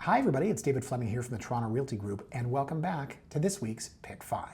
Hi everybody, it's David Fleming here from the Toronto Realty Group, and welcome back to this week's Pick 5.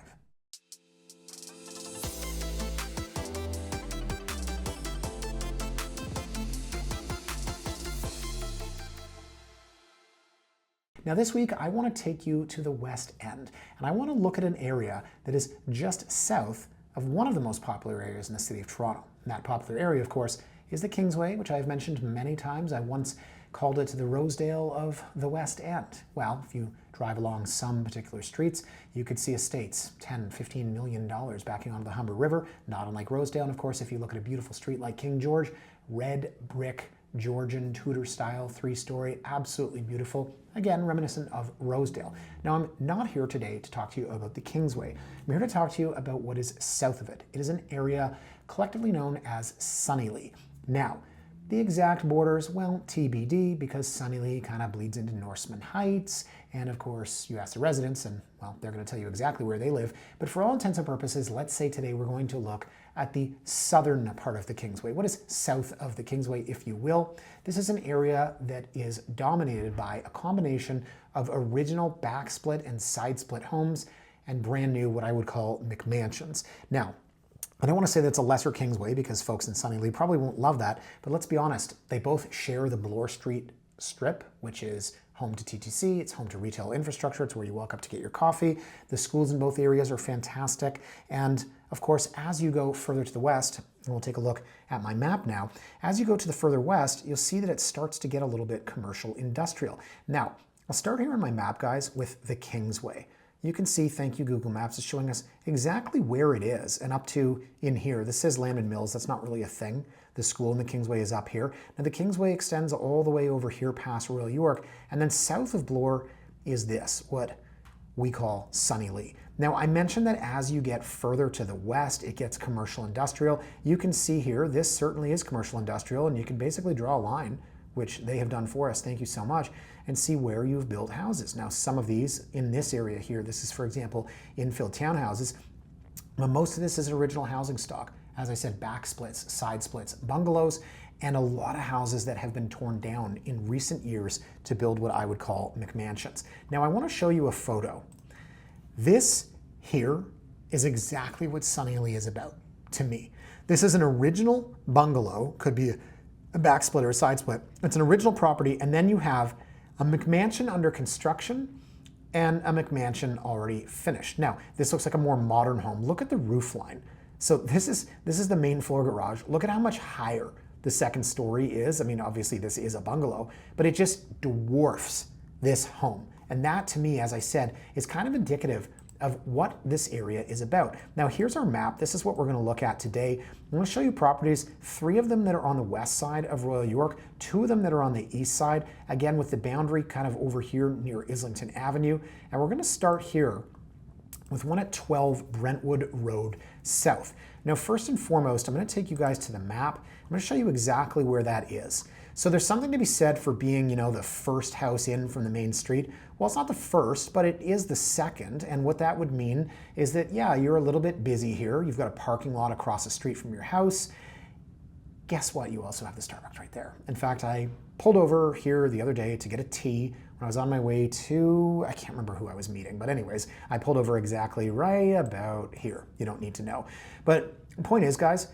Now this week I want to take you to the West End, and I want to look at an area that is just south of one of the most popular areas in the city of Toronto. And that popular area, of course, is the Kingsway, which I have mentioned many times. I once called it the Rosedale of the West End. Well, if you drive along some particular streets, you could see estates, $10, $15 million backing onto the Humber River, not unlike Rosedale. And of course, if you look at a beautiful street like King George, red brick, Georgian Tudor style, 3-story, absolutely beautiful. Again, reminiscent of Rosedale. Now, I'm not here today to talk to you about the Kingsway. I'm here to talk to you about what is south of it. It is an area collectively known as Sunnylea. Now, the exact borders, well, TBD, because Sunnylea kind of bleeds into Norseman Heights, and of course, you ask the residents, and well, they're going to tell you exactly where they live. But for all intents and purposes, let's say today we're going to look at the southern part of the Kingsway. What is south of the Kingsway, if you will? This is an area that is dominated by a combination of original backsplit and side split homes and brand new, what I would call McMansions. Now, I don't want to say that's a lesser Kingsway because folks in Sunnylea probably won't love that, but let's be honest, they both share the Bloor Street strip, which is home to TTC, it's home to retail infrastructure, it's where you walk up to get your coffee. The schools in both areas are fantastic, and of course, as you go further to the west, and we'll take a look at my map now, as you go to the further west, you'll see that it starts to get a little bit commercial industrial. Now, I'll start here on my map, guys, with the Kingsway. You can see, thank you Google Maps, is showing us exactly where it is and up to in here. This says Lamb and Mills, that's not really a thing. The school in the Kingsway is up here. Now the Kingsway extends all the way over here past Royal York, and then south of Bloor is this, what we call Sunnylea. Now I mentioned that as you get further to the west, it gets commercial industrial. You can see here, this certainly is commercial industrial, and you can basically draw a line, which they have done for us, thank you so much, and see where you've built houses. Now, some of these in this area here, this is, for example, infill townhouses, but most of this is original housing stock. As I said, back splits, side splits, bungalows, and a lot of houses that have been torn down in recent years to build what I would call McMansions. Now, I want to show you a photo. This here is exactly what Sunnylea is about to me. This is an original bungalow, could be a back split or a side split. It's an original property, and then you have a McMansion under construction and a McMansion already finished. Now, this looks like a more modern home. Look at the roof line. So this is the main floor garage. Look at how much higher the second story is. I mean, obviously this is a bungalow, but it just dwarfs this home. And that, to me, as I said, is kind of indicative of what this area is about. Now here's our map. This is what we're going to look at today. I'm going to show you properties, 3 of them that are on the west side of Royal York, 2 of them that are on the east side, again with the boundary kind of over here near Islington Avenue. And we're going to start here with one at 12 Brentwood Rd South. Now first and foremost, I'm going to take you guys to the map. I'm going to show you exactly where that is. So there's something to be said for being, you know, the first house in from the main street. Well, it's not the first, but it is the second. And what that would mean is that, yeah, you're a little bit busy here. You've got a parking lot across the street from your house. Guess what? You also have the Starbucks right there. In fact, I pulled over here the other day to get a tea when I was on my way to, I can't remember who I was meeting, but anyways, I pulled over exactly right about here. You don't need to know. But the point is, guys,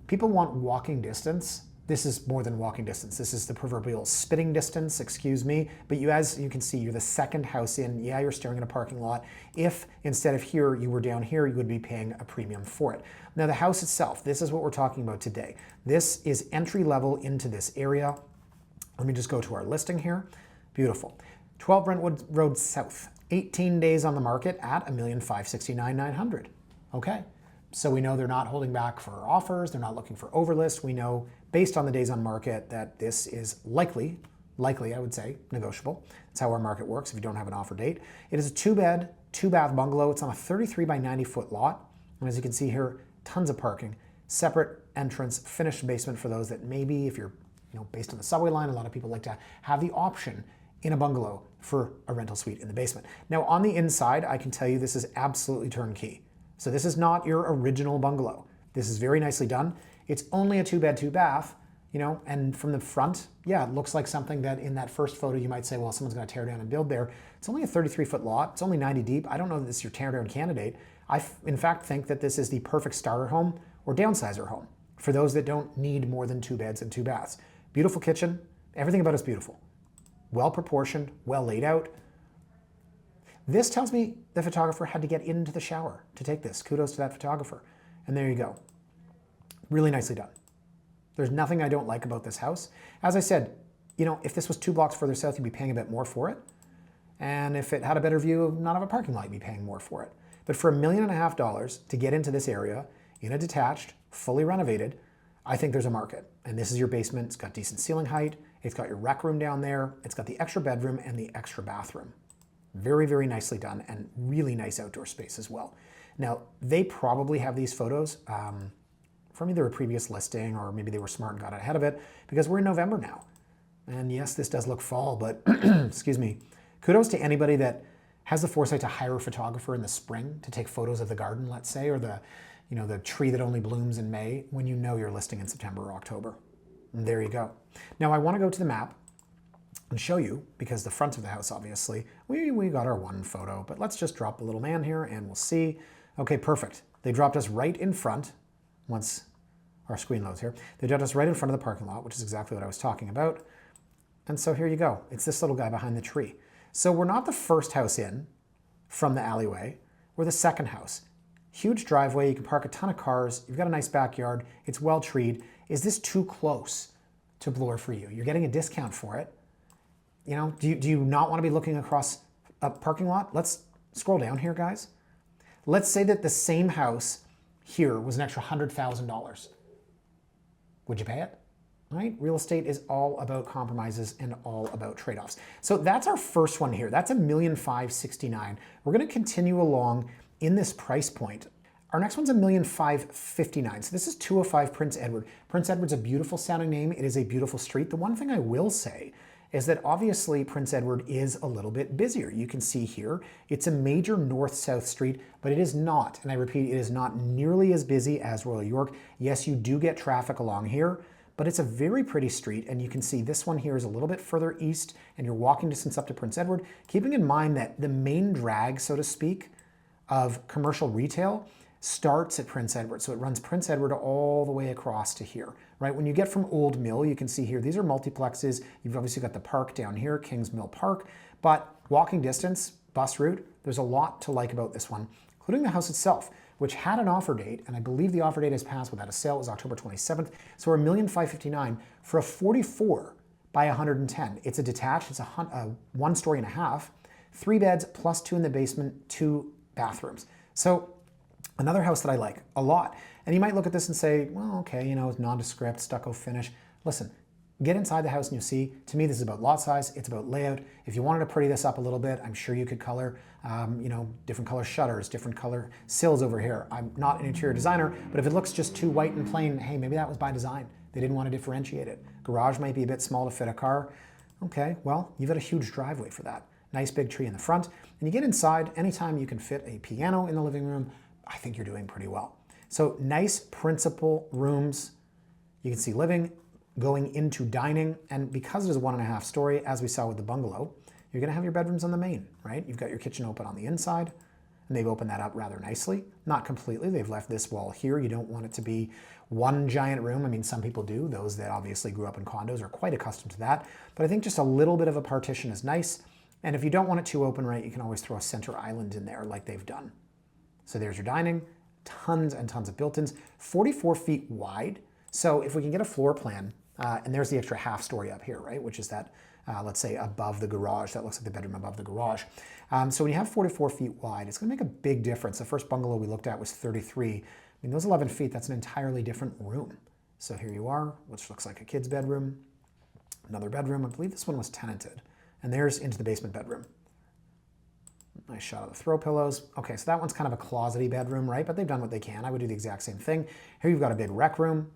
people want walking distance. This is more than walking distance. This is the proverbial spitting distance, excuse me. But as you can see, you're the second house in. Yeah, you're staring at a parking lot. If instead of here, you were down here, you would be paying a premium for it. Now the house itself, this is what we're talking about today. This is entry level into this area. Let me just go to our listing here. Beautiful. 12 Brentwood Rd South, 18 days on the market at $1,569,900. Okay. So we know they're not holding back for offers, they're not looking for overlist. We know based on the days on market that this is likely I would say, negotiable. That's how our market works if you don't have an offer date. It is a 2-bed, 2-bath bungalow. It's on a 33 by 90 foot lot. And as you can see here, tons of parking, separate entrance, finished basement for those that maybe if you're, you know, based on the subway line, a lot of people like to have the option in a bungalow for a rental suite in the basement. Now on the inside, I can tell you this is absolutely turnkey. So this is not your original bungalow. This is very nicely done. It's only a 2-bed, 2-bath. you know, and from the front, yeah, it looks like something that in that first photo you might say, well, someone's going to tear down and build there. It's only a 33-foot lot. It's only 90 deep. I don't know that this is your tear down candidate. In fact, think that this is the perfect starter home or downsizer home for those that don't need more than 2 beds and 2 baths. Beautiful kitchen. Everything about it's beautiful. Well proportioned, well laid out. This tells me the photographer had to get into the shower to take this. Kudos to that photographer. And there you go. Really nicely done. There's nothing I don't like about this house. As I said, you know, if this was 2 blocks further south, you'd be paying a bit more for it. And if it had a better view, not of a parking lot, you'd be paying more for it. But for $1.5 million to get into this area, in a detached, fully renovated, I think there's a market. And this is your basement. It's got decent ceiling height. It's got your rec room down there. It's got the extra bedroom and the extra bathroom. Very, very nicely done, and really nice outdoor space as well. Now, they probably have these photos from either a previous listing, or maybe they were smart and got ahead of it, because we're in November now. And yes, this does look fall, but excuse me. Kudos to anybody that has the foresight to hire a photographer in the spring to take photos of the garden, let's say, or the tree that only blooms in May when you know you're listing in September or October. And there you go. Now I want to go to the map and show you, because the front of the house, obviously, we got our one photo, but let's just drop the little man here and we'll see. Okay, perfect. They dropped us right in front, once our screen loads here. They dropped us right in front of the parking lot, which is exactly what I was talking about. And so here you go. It's this little guy behind the tree. So we're not the first house in from the alleyway. We're the second house. Huge driveway. You can park a ton of cars. You've got a nice backyard. It's well treed. Is this too close to Bloor for you? You're getting a discount for it. You know, do you not want to be looking across a parking lot? Let's scroll down here, guys. Let's say that the same house here was an extra $100,000. Would you pay it? Right? Real estate is all about compromises and all about trade-offs. So that's our first one here. That's $1,569,000. We're going to continue along in this price point. Our next one's $1,559,000. So this is 205 Prince Edward. Prince Edward's a beautiful sounding name. It is a beautiful street. The one thing I will say is that obviously Prince Edward is a little bit busier. You can see here, it's a major north-south street, but it is not, and I repeat, it is not nearly as busy as Royal York. Yes, you do get traffic along here, but it's a very pretty street, and you can see this one here is a little bit further east, and you're walking distance up to Prince Edward, keeping in mind that the main drag, so to speak, of commercial retail starts at Prince Edward. So it runs Prince Edward all the way across to here, right? When you get from Old Mill, you can see here, these are multiplexes. You've obviously got the park down here, Kings Mill Park, but walking distance, bus route, there's a lot to like about this one, including the house itself, which had an offer date, and I believe the offer date has passed without a sale. It was October 27th. So we're $1,559,000 for a 44 by 110. It's a detached, it's a 1.5 story, 3 beds plus 2 in the basement, 2 bathrooms. So another house that I like a lot. And you might look at this and say, well, okay, you know, it's nondescript, stucco finish. Listen, get inside the house and you'll see, to me, this is about lot size. It's about layout. If you wanted to pretty this up a little bit, I'm sure you could color, you know, different color shutters, different color sills over here. I'm not an interior designer, but if it looks just too white and plain, hey, maybe that was by design. They didn't want to differentiate it. Garage might be a bit small to fit a car. Okay, well, you've got a huge driveway for that. Nice big tree in the front. And you get inside, anytime you can fit a piano in the living room, I think you're doing pretty well. So nice principal rooms. You can see living, going into dining, and because it is a 1.5 story, as we saw with the bungalow, you're gonna have your bedrooms on the main, right? You've got your kitchen open on the inside, and they've opened that up rather nicely. Not completely, they've left this wall here. You don't want it to be one giant room. I mean, some people do. Those that obviously grew up in condos are quite accustomed to that. But I think just a little bit of a partition is nice. And if you don't want it too open, right, you can always throw a center island in there like they've done. So there's your dining, tons and tons of built-ins, 44 feet wide. So if we can get a floor plan, and there's the extra 1/2 story up here, right, which is that, let's say, above the garage. That looks like the bedroom above the garage. So when you have 44 feet wide, it's going to make a big difference. The first bungalow we looked at was 33. I mean, those 11 feet, that's an entirely different room. So here you are, which looks like a kid's bedroom, another bedroom. I believe this one was tenanted. And there's into the basement bedroom. Nice shot of the throw pillows. Okay, so that one's kind of a closet-y bedroom, right? But they've done what they can. I would do the exact same thing. Here you've got a big rec room.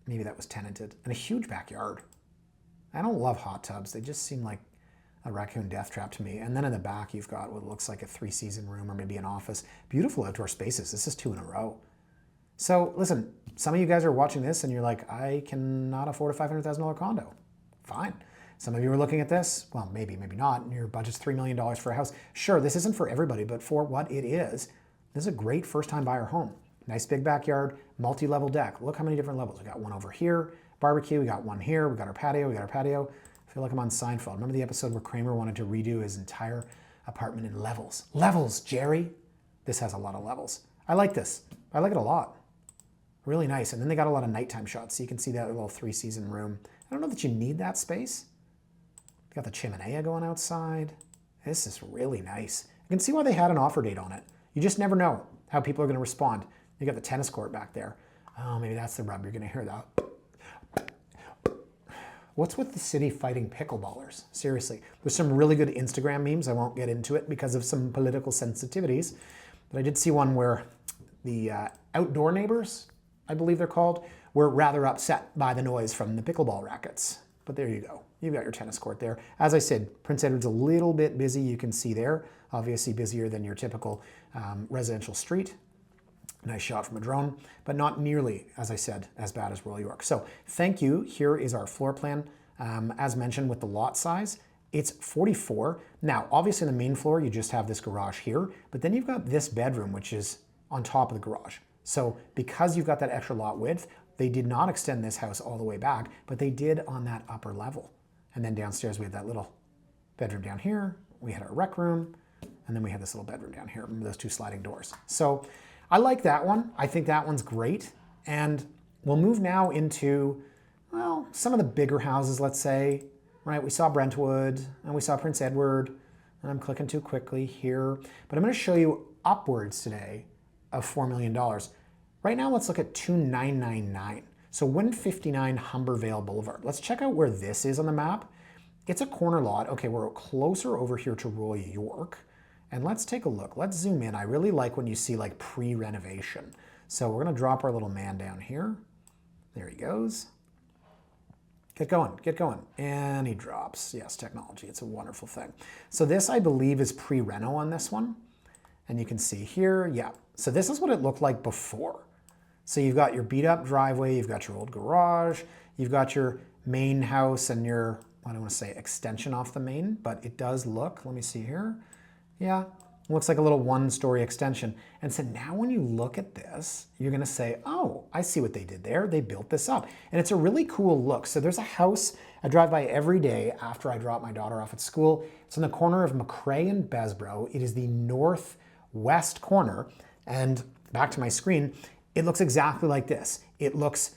Maybe that was tenanted. And a huge backyard. I don't love hot tubs. They just seem like a raccoon death trap to me. And then in the back, you've got what looks like a 3-season room or maybe an office. Beautiful outdoor spaces. This is 2 in a row. So listen, some of you guys are watching this and you're like, I cannot afford a $500,000 condo. Fine. Some of you are looking at this, well, maybe, maybe not, and your budget's $3 million for a house. Sure, this isn't for everybody, but for what it is, this is a great first-time buyer home. Nice big backyard, multi-level deck. Look how many different levels. We got one over here, barbecue, we got one here, we got our patio, I feel like I'm on Seinfeld. Remember the episode where Kramer wanted to redo his entire apartment in levels? Levels, Jerry. This has a lot of levels. I like this. I like it a lot. Really nice. And then they got a lot of nighttime shots, so you can see that little 3-season room. I don't know that you need that space. You got the chimenea going outside. This is really nice. You can see why they had an offer date on it. You just never know how people are going to respond. You got the tennis court back there. Oh, maybe that's the rub. You're going to hear that. What's with the city fighting pickleballers? Seriously. There's some really good Instagram memes. I won't get into it because of some political sensitivities. But I did see one where the outdoor neighbors, I believe they're called, were rather upset by the noise from the pickleball rackets. But there you go. You've got your tennis court there. As I said, Prince Edward's a little bit busy. You can see there. Obviously busier than your typical residential street. Nice shot from a drone, but not nearly, as I said, as bad as Royal York. So thank you. Here is our floor plan. As mentioned with the lot size, it's 44. Now, obviously on the main floor, you just have this garage here, but then you've got this bedroom, which is on top of the garage. So because you've got that extra lot width, they did not extend this house all the way back, but they did on that upper level. And then downstairs, we had that little bedroom down here. We had our rec room, and then we had this little bedroom down here. Remember those 2 sliding doors. So I like that one. I think that one's great. And we'll move now into, well, some of the bigger houses, let's say, right? We saw Brentwood and we saw Prince Edward, and I'm clicking too quickly here, but I'm going to show you upwards today of $4 million. Right now, let's look at 2999. So 159 Humbervale Blvd. Let's check out where this is on the map. It's a corner lot. Okay, we're closer over here to Royal York. And let's take a look. Let's zoom in. I really like when you see like pre-renovation. So we're going to drop our little man down here. There he goes. Get going, get going. And he drops. Yes, technology. It's a wonderful thing. So this, I believe, is pre-reno on this one. And you can see here, yeah. So this is what it looked like before. So you've got your beat up driveway, you've got your old garage, you've got your main house and your, I don't want to say extension off the main, but it does look, let me see here. Yeah, looks like a little 1-story extension. And so now when you look at this, you're going to say, oh, I see what they did there. They built this up. And it's a really cool look. So there's a house I drive by every day after I drop my daughter off at school. It's in the corner of McRae and Besbro. It is the northwest corner. And back to my screen, it looks exactly like this. It looks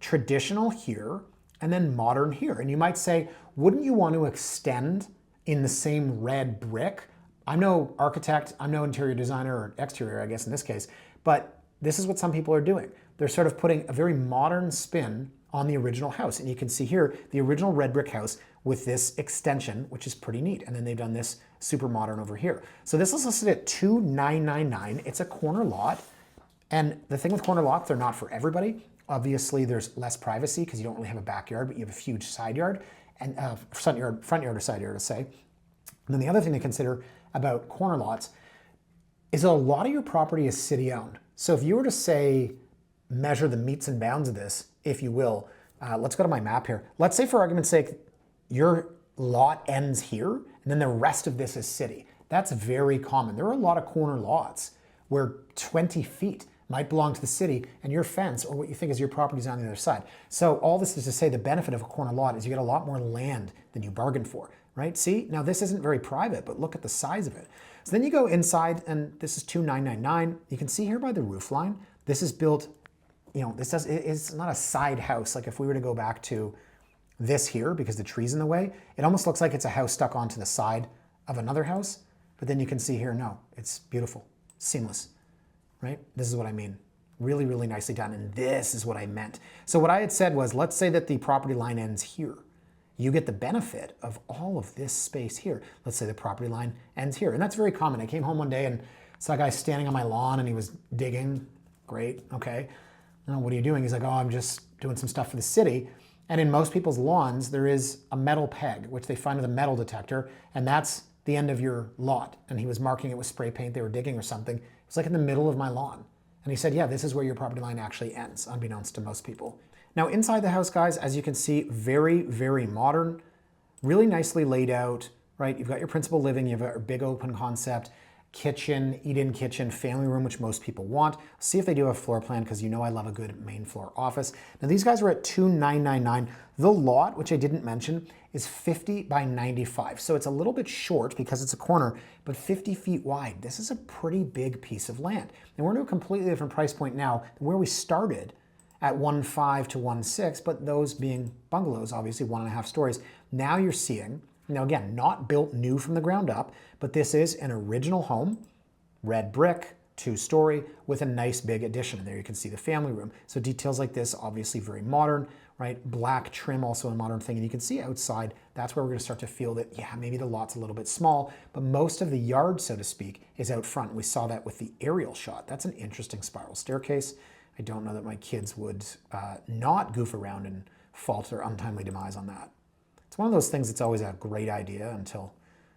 traditional here and then modern here. And you might say, wouldn't you want to extend in the same red brick? I'm no architect, I'm no interior designer or exterior, I guess in this case, but this is what some people are doing. They're sort of putting a very modern spin on the original house. And you can see here, the original red brick house with this extension, which is pretty neat. And then they've done this super modern over here. So this is listed at 2999. It's a corner lot. And the thing with corner lots, they're not for everybody. Obviously, there's less privacy because you don't really have a backyard, but you have a huge side yard, and front yard or side yard to say. And then the other thing to consider about corner lots is that a lot of your property is city owned. So if you were to say, measure the meets and bounds of this, if you will, let's go to my map here. Let's say for argument's sake, your lot ends here and then the rest of this is city. That's very common. There are a lot of corner lots where 20 feet might belong to the city and your fence or what you think is your property is on the other side. So all this is to say the benefit of a corner lot is you get a lot more land than you bargained for. Right? See, now this isn't very private, but look at the size of it. So then you go inside and this is 2999. You can see here by the roof line, this is built, you know, it's not a side house. Like if we were to go back to this here, because the tree's in the way, it almost looks like it's a house stuck onto the side of another house. But then you can see here, no, it's beautiful, seamless, right? This is what I mean. Really, really nicely done. And this is what I meant. So what I had said was, let's say that the property line ends here. You get the benefit of all of this space here. Let's say the property line ends here. And that's very common. I came home one day and saw a guy standing on my lawn and he was digging. Great, okay. Now, what are you doing? He's like, oh, I'm just doing some stuff for the city. And in most people's lawns, there is a metal peg, which they find with a metal detector, and that's the end of your lot. And he was marking it with spray paint. They were digging or something. It was like in the middle of my lawn. And he said, yeah, this is where your property line actually ends, unbeknownst to most people. Now inside the house, guys, as you can see, very, very modern, really nicely laid out, right? You've got your principal living, you've got your big open concept, kitchen, eat-in kitchen, family room, which most people want. See if they do have a floor plan, because you know I love a good main floor office. Now these guys are at $2,999. The lot, which I didn't mention, is 50 by 95. So it's a little bit short because it's a corner, but 50 feet wide. This is a pretty big piece of land. And we're in a completely different price point now than where we started at 1.5 to 1.6, but those being bungalows, obviously 1.5 stories. Now you're seeing, now again, not built new from the ground up, but this is an original home, red brick, 2-story, with a nice big addition. And there you can see the family room. So details like this, obviously very modern, right? Black trim, also a modern thing. And you can see outside, that's where we're gonna start to feel that, yeah, maybe the lot's a little bit small, but most of the yard, so to speak, is out front. We saw that with the aerial shot. That's an interesting spiral staircase. I don't know that my kids would not goof around and fall to their untimely demise on that. It's one of those things that's always a great idea until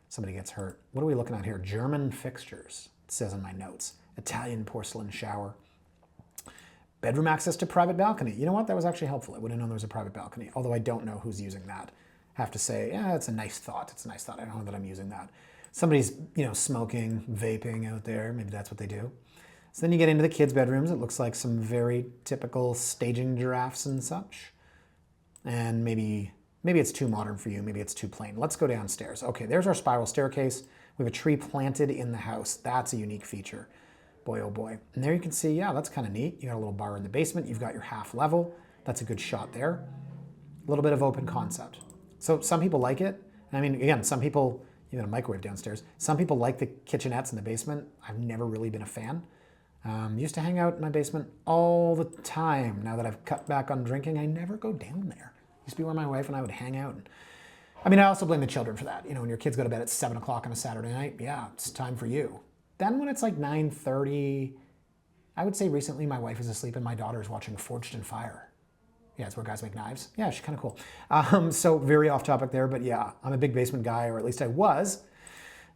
somebody gets hurt. What are we looking at here? German fixtures, it says in my notes. Italian porcelain shower. Bedroom access to private balcony. You know what? That was actually helpful. I wouldn't have known there was a private balcony, although I don't know who's using that. I have to say, yeah, it's a nice thought. It's a nice thought. I don't know that I'm using that. Somebody's, you know, smoking, vaping out there. Maybe that's what they do. So then you get into the kids' bedrooms. It looks like some very typical staging giraffes and such. And maybe it's too modern for you. Maybe it's too plain. Let's go downstairs. Okay, there's our spiral staircase. We have a tree planted in the house. That's a unique feature. Boy, oh boy. And there you can see, yeah, that's kind of neat. You got a little bar in the basement. You've got your half level. That's a good shot there. A little bit of open concept. So some people like it. I mean, again, some people, even a microwave downstairs. Some people like the kitchenettes in the basement. I've never really been a fan. Used to hang out in my basement all the time. Now that I've cut back on drinking, I never go down there. Used to be where my wife and I would hang out. And, I mean, I also blame the children for that. You know, when your kids go to bed at 7 o'clock on a Saturday night, yeah, it's time for you. Then when it's like 9:30, I would say recently my wife is asleep and my daughter is watching Forged in Fire. Yeah, it's where guys make knives. Yeah, she's kind of cool. So very off topic there, but yeah, I'm a big basement guy, or at least I was,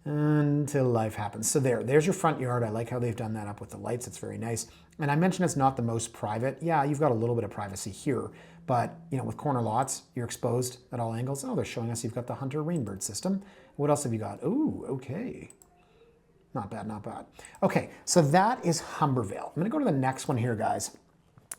until life happens. So there's your front yard. I like how they've done that up with the lights. It's very nice. And I mentioned it's not the most private. Yeah, you've got a little bit of privacy here, but you know, with corner lots, you're exposed at all angles. Oh, they're showing us you've got the Hunter Rainbird system. What else have you got? Ooh, okay. Not bad, not bad. Okay, so that is Humbervale. I'm gonna go to the next one here, guys.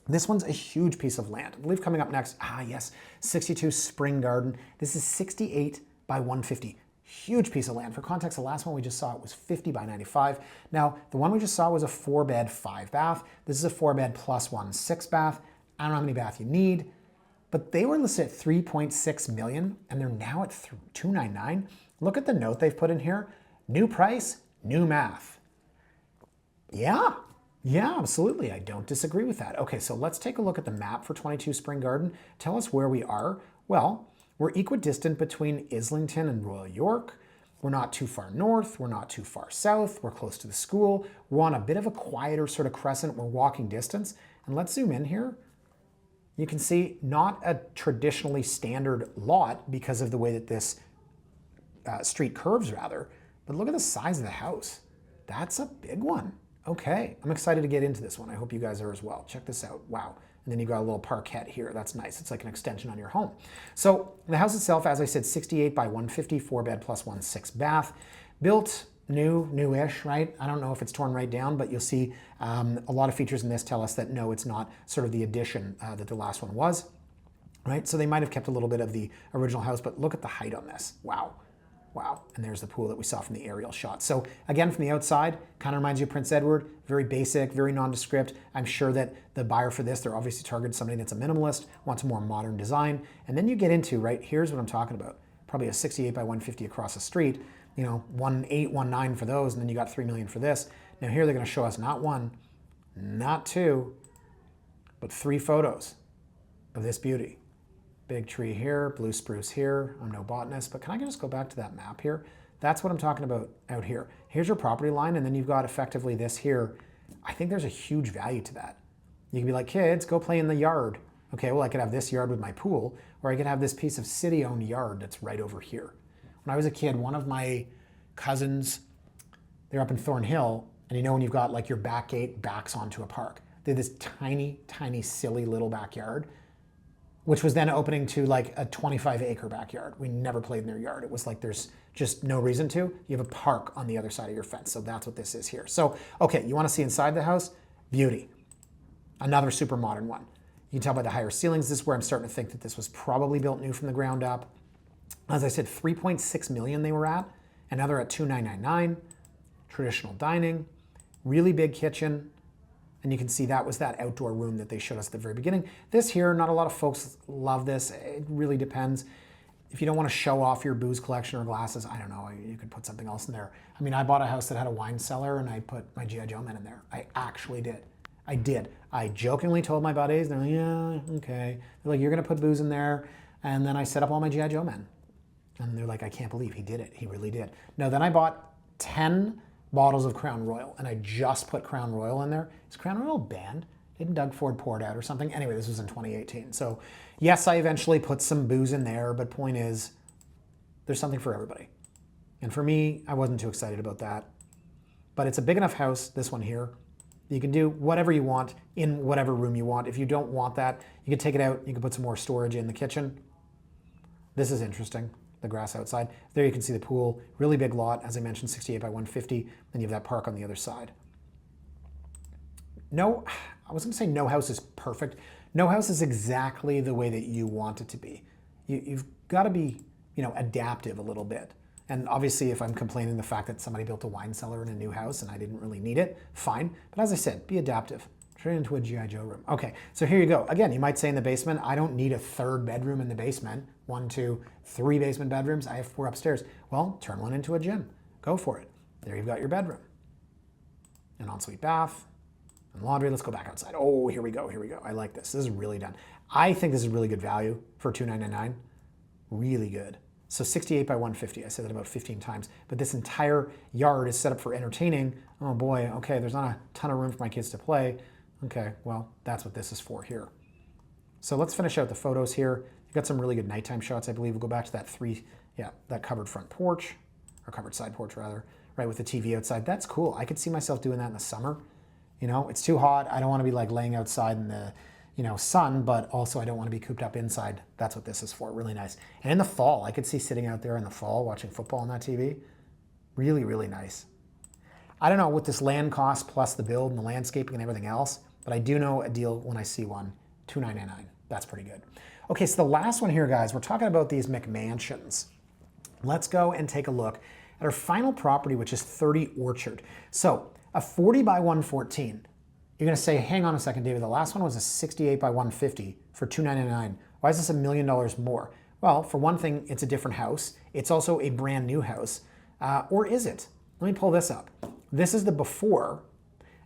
This one's a huge piece of land. I believe coming up next, yes, 62 Spring Garden. This is 68 by 150. Huge piece of land. For context, the last one we just saw was 50 by 95. Now, the one we just saw was a 4-bed, 5-bath. This is a 4-bed plus 1 6-bath. I don't know how many bath you need, but they were listed at 3.6 million and they're now at 299. Look at the note they've put in here. New price, new math. Yeah, absolutely. I don't disagree with that. Okay, so let's take a look at the map for 22 Spring Garden. Tell us where we are. Well, we're equidistant between Islington and Royal York. We're not too far north. We're not too far south. We're close to the school. We're on a bit of a quieter sort of crescent. We're walking distance. And let's zoom in here. You can see not a traditionally standard lot because of the way that this street curves rather, but look at the size of the house. That's a big one. Okay, I'm excited to get into this one. I hope you guys are as well. Check this out, wow. And then you got a little parquet here. That's nice. It's like an extension on your home. So the house itself, as I said, 68 by 150, 4-bed plus 1 6-bath. Built newish, right? I don't know if it's torn right down, but you'll see a lot of features in this tell us that no, it's not sort of the addition that the last one was, right? So they might have kept a little bit of the original house, but look at the height on this. Wow. Wow, and there's the pool that we saw from the aerial shot. So again, from the outside, kind of reminds you of Prince Edward, very basic, very nondescript. I'm sure that the buyer for this, they're obviously targeting somebody that's a minimalist, wants a more modern design. And then you get into, right, here's what I'm talking about. Probably a 68 by 150 across the street, you know, 1.8, 1.9 for those, and then you got 3 million for this. Now here they're gonna show us not 1, not 2, but 3 photos of this beauty. Big tree here, blue spruce here. I'm no botanist, but can I just go back to that map here? That's what I'm talking about out here. Here's your property line, and then you've got effectively this here. I think there's a huge value to that. You can be like, kids, go play in the yard. Okay, well, I could have this yard with my pool, or I could have this piece of city-owned yard that's right over here. When I was a kid, one of my cousins, they're up in Thornhill, And you know when you've got like your back gate backs onto a park. They had this tiny, tiny, silly little backyard, which was then opening to like a 25-acre backyard. We never played in their yard. It was like there's just no reason to. You have a park on the other side of your fence. So that's what this is here. So, okay, you want to see inside the house? Beauty. Another super modern one. You can tell by the higher ceilings. This is where I'm starting to think that this was probably built new from the ground up. As I said, 3.6 million they were at. And now they're at 2,999. Traditional dining, really big kitchen. And you can see that was that outdoor room that they showed us at the very beginning. This here, not a lot of folks love this. It really depends. If you don't want to show off your booze collection or glasses, I don't know, you could put something else in there. I mean, I bought a house that had a wine cellar and I put my G.I. Joe men in there. I actually did. I did. I jokingly told my buddies, they're like, yeah, okay. They're like, you're going to put booze in there. And then I set up all my G.I. Joe men. And they're like, I can't believe he did it. He really did. No, then I bought 10 bottles of Crown Royal, and I just put Crown Royal in there. Is Crown Royal banned? Didn't Doug Ford pour it out or something? Anyway, this was in 2018. So yes, I eventually put some booze in there, but point is, there's something for everybody. And for me, I wasn't too excited about that. But it's a big enough house, this one here. You can do whatever you want in whatever room you want. If you don't want that, you can take it out. You can put some more storage in the kitchen. This is interesting. The grass outside. There you can see the pool, really big lot, as I mentioned, 68 by 150, then you have that park on the other side. No, I was gonna say no house is perfect. No house is exactly the way that you want it to be. You've gotta be, adaptive a little bit. And obviously if I'm complaining the fact that somebody built a wine cellar in a new house and I didn't really need it, fine. But as I said, be adaptive. Turn it into a G.I. Joe room. Okay, so here you go. Again, you might say in the basement, I don't need a third bedroom in the basement. 1, 2, 3 basement bedrooms. I have 4 upstairs. Well, turn one into a gym. Go for it. There you've got your bedroom. An ensuite bath and laundry. Let's go back outside. Oh, here we go. Here we go. I like this. This is really done. I think this is really good value for $2,999. Really good. So 68 by 150. I said that about 15 times. But this entire yard is set up for entertaining. Oh boy. Okay, there's not a ton of room for my kids to play. Okay, well, that's what this is for here. So let's finish out the photos here. You've got some really good nighttime shots, I believe. We'll go back to that that covered front porch, or covered side porch rather, right, with the TV outside. That's cool. I could see myself doing that in the summer. It's too hot. I don't want to be like laying outside in the, sun, but also I don't want to be cooped up inside. That's what this is for. Really nice. And in the fall, I could see sitting out there in the fall watching football on that TV. Really, really nice. I don't know what this land costs plus the build and the landscaping and everything else, but I do know a deal when I see one, $2,999. That's pretty good. Okay, so the last one here, guys, we're talking about these McMansions. Let's go and take a look at our final property, which is 30 Orchard. So a 40 by 114. You're gonna say, hang on a second, David, the last one was a 68 by 150 for $2,999. Why is this $1 million more? Well, for one thing, it's a different house. It's also a brand new house. Or is it? Let me pull this up. This is the before,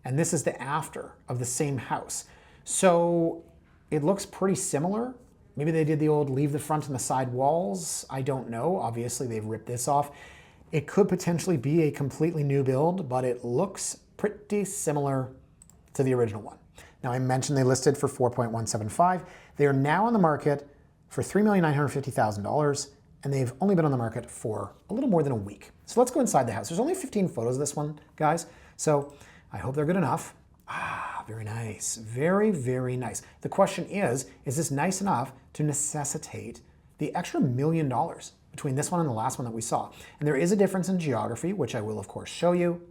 and this is the after of the same house. So it looks pretty similar. Maybe they did the old leave the front and the side walls. I don't know. Obviously, they've ripped this off. It could potentially be a completely new build, but it looks pretty similar to the original one. Now, I mentioned they listed for $4.175. They are now on the market for $3,950,000, and they've only been on the market for a little more than a week. So let's go inside the house. There's only 15 photos of this one, guys. So I hope they're good enough. Very nice. Very, very nice. The question is this nice enough to necessitate the extra $1 million between this one and the last one that we saw? And there is a difference in geography, which I will, of course, show you.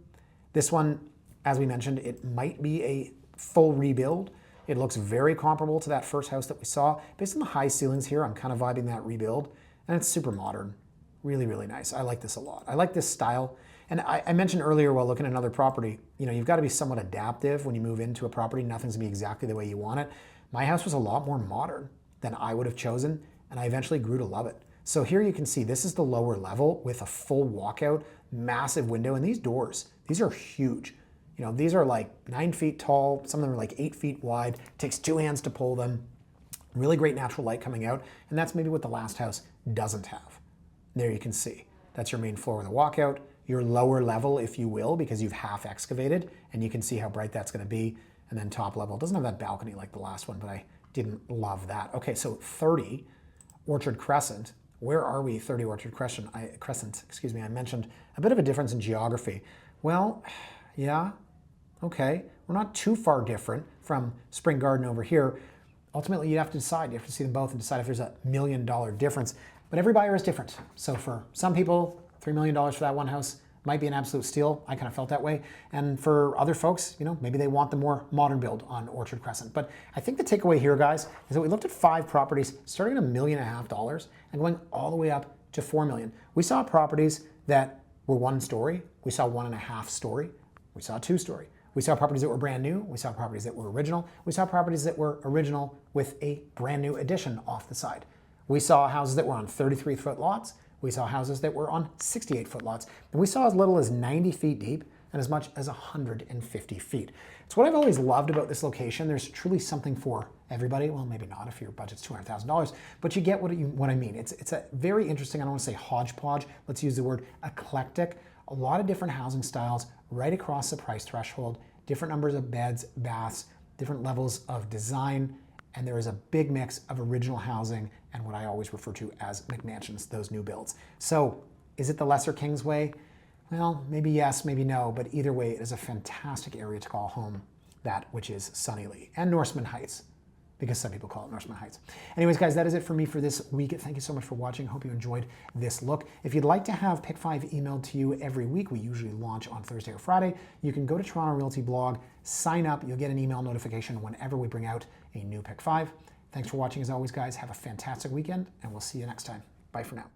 This one, as we mentioned, it might be a full rebuild. It looks very comparable to that first house that we saw. Based on the high ceilings here, I'm kind of vibing that rebuild. And it's super modern. Really, really nice. I like this a lot. I like this style. And I mentioned earlier while looking at another property, you've got to be somewhat adaptive when you move into a property. Nothing's going to be exactly the way you want it. My house was a lot more modern than I would have chosen, and I eventually grew to love it. So here you can see this is the lower level with a full walkout, massive window, and these doors, these are huge. These are like 9 feet tall. Some of them are like 8 feet wide. It takes 2 hands to pull them. Really great natural light coming out, and that's maybe what the last house doesn't have. There you can see. That's your main floor with a walkout. Your lower level, if you will, because you've half excavated, and you can see how bright that's going to be. And then top level. It doesn't have that balcony like the last one, but I didn't love that. Okay, so 30 Orchard Crescent. Where are we? 30 Orchard Crescent. I mentioned a bit of a difference in geography. Well, yeah, Okay, we're not too far different from Spring Garden over here. Ultimately, you have to decide. You have to see them both and decide if there's $1 million difference. But every buyer is different. So for some people, $3 million for that one house might be an absolute steal. I kind of felt that way. And for other folks, you know, maybe they want the more modern build on Orchard Crescent. But I think the takeaway here, guys, is that we looked at 5 properties starting at $1.5 million and going all the way up to $4 million. We saw properties that were 1 story. We saw 1.5 story. We saw 2 story. We saw properties that were brand new. We saw properties that were original. We saw properties that were original with a brand new addition off the side. We saw houses that were on 33-foot lots. We saw houses that were on 68-foot lots. And we saw as little as 90 feet deep and as much as 150 feet. It's what I've always loved about this location. There's truly something for everybody. Well, maybe not if your budget's $200,000, but you get what I mean. It's a very interesting, I don't want to say hodgepodge, let's use the word eclectic. A lot of different housing styles right across the price threshold, different numbers of beds, baths, different levels of design, and there is a big mix of original housing and what I always refer to as McMansions, those new builds. So is it the lesser Kingsway? Well, maybe yes, maybe no, but either way, it is a fantastic area to call home, that which is Sunnylea and Norseman Heights, because some people call it Norseman Heights. Anyways, guys, that is it for me for this week. Thank you so much for watching. Hope you enjoyed this look. If you'd like to have Pick 5 emailed to you every week, we usually launch on Thursday or Friday, you can go to Toronto Realty blog, sign up, you'll get an email notification whenever we bring out a new Pick 5. Thanks for watching as always, guys. Have a fantastic weekend, and we'll see you next time. Bye for now.